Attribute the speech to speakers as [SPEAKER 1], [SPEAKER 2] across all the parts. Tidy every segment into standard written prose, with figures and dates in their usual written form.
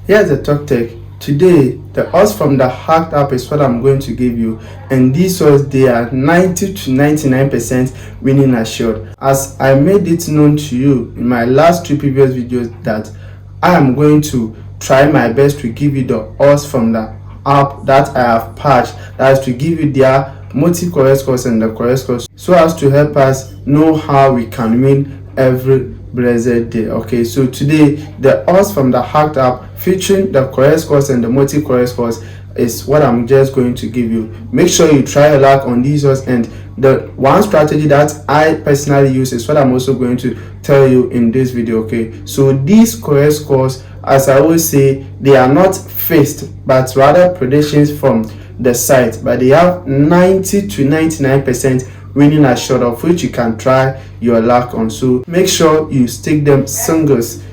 [SPEAKER 1] Here's the Talk Tech. Today, the odds from the hacked app is what I'm going to give you, and these odds, they are 90 to 99% winning assured. As I made it known to you in my last two previous videos that I am going to try my best to give you the odds from the app that I have patched, that is to give you their multi-correct scores and the correct scores, so as to help us know how we can win every blessed day. Okay, so today the odds from the hacked app featuring the correct scores and the multi-correct scores is what I'm just going to give you. Make sure you try your luck on these odds, and the one strategy that I personally use is what I'm also going to tell you in this video. Okay, so these correct scores, as I always say, they are not fixed but rather predictions from the site, but they have 90 to 99% winning assured, of which you can try your luck on. So make sure you stick them singles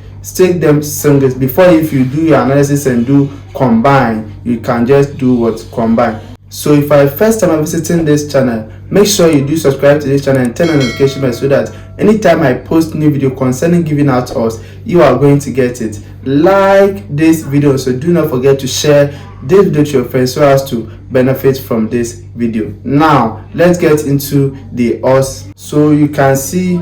[SPEAKER 1] before, if you do your analysis and do combine, you can just do what combine. So if I first time visiting this channel, make sure you do subscribe to this channel and turn on notification bell so that anytime I post new video concerning giving out odds, you are going to get it. Like this video, so do not forget to share this video to your friends so as to benefit from this video. Now let's get into the odds. So you can see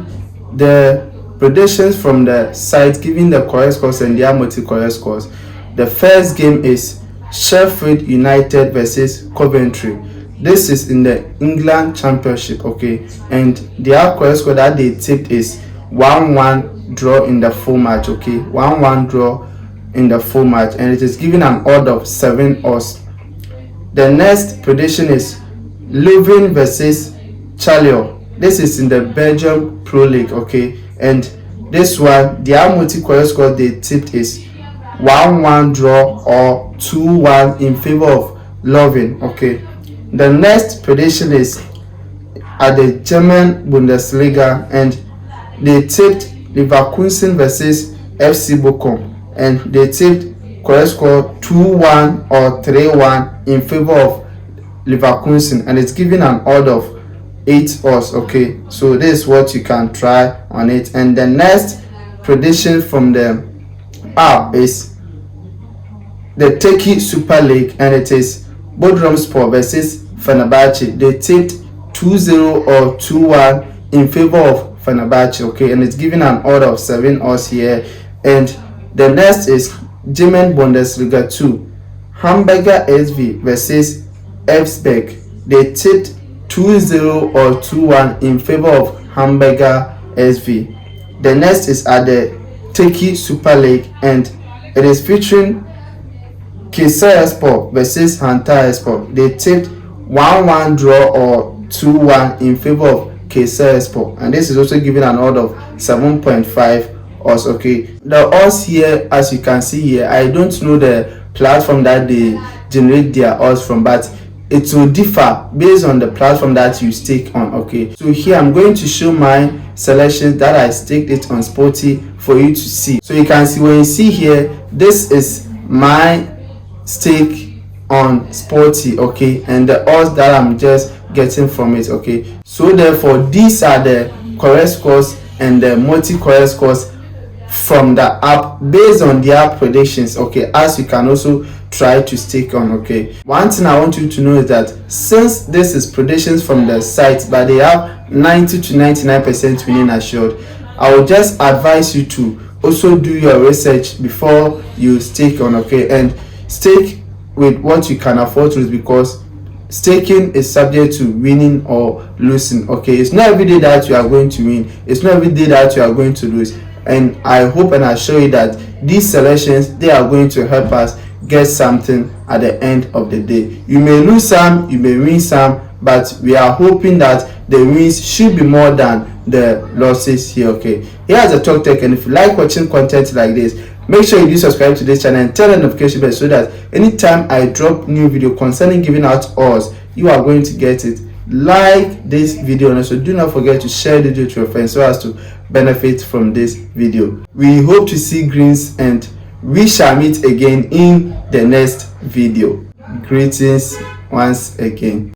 [SPEAKER 1] the predictions from the site giving the correct scores and their multi-correct scores. The first game is Sheffield United versus Coventry. This is in the England Championship, okay, and their correct score that they tipped is 1-1 draw in the full match. Okay, 1-1 draw in the full match, and it is given an odd of 7 odds. The next prediction is Leuven versus Charleroi. This is in the Belgium Pro League, okay, and this one, their multi-correct score they tipped is 1-1 draw or 2-1 in favor of Leuven. Okay, the next prediction is at the German Bundesliga, and they tipped Leverkusen versus FC Bochum, and they tipped correct score 2-1 or 3-1 in favor of Leverkusen, and it's given an odd of 8 odds. Okay, so this is what you can try on it. And the next prediction from the app is the Turkey Super League, and it is Bodrumspor versus Fenerbahce. They tipped 2-0 or 2-1 in favor of Fenerbahce. Okay, and it's given an odd of 7 odds here. And the next is German Bundesliga 2, Hamburger SV versus Elfsberg. They tipped 2-0 or 2-1 in favor of Hamburger SV. The next is at the Turkey Super League, and it is featuring Kayserispor versus Hatayspor. They tipped 1-1 draw or 2-1 in favor of Kayserispor, and this is also given an odd of 7.5 odds. Okay, the odds here, as you can see here, I don't know the platform that they generate their odds from, but it will differ based on the platform that you stake on. Okay, so here I'm going to show my selections that I staked it on Sporty for you to see. So you can see, when you see here, this is my stake on Sporty, okay, and the odds that I'm just getting from it. Okay, so therefore these are the correct scores and the multi-correct scores from the app based on their predictions. Okay, as you can also try to stake on. Okay, one thing I want you to know is that since this is predictions from the site, but they have 90 to 99% winning assured, I will just advise you to also do your research before you stake on. Okay, and stake with what you can afford to lose, because staking is subject to winning or losing. Okay, it's not every day that you are going to win, it's not every day that you are going to lose, and I hope and assure you that these selections, they are going to help us get something at the end of the day. You may lose some, you may win some, but we are hoping that the wins should be more than the losses here. Okay, here's a Talk Tech, and if you like watching content like this, make sure you do subscribe to this channel and turn on the notification bell so that anytime I drop new video concerning giving out odds, you are going to get it. Like this video, and also do not forget to share the video to your friends so as to benefit from this video. We hope to see greens, and we shall meet again in the next video. Greetings once again.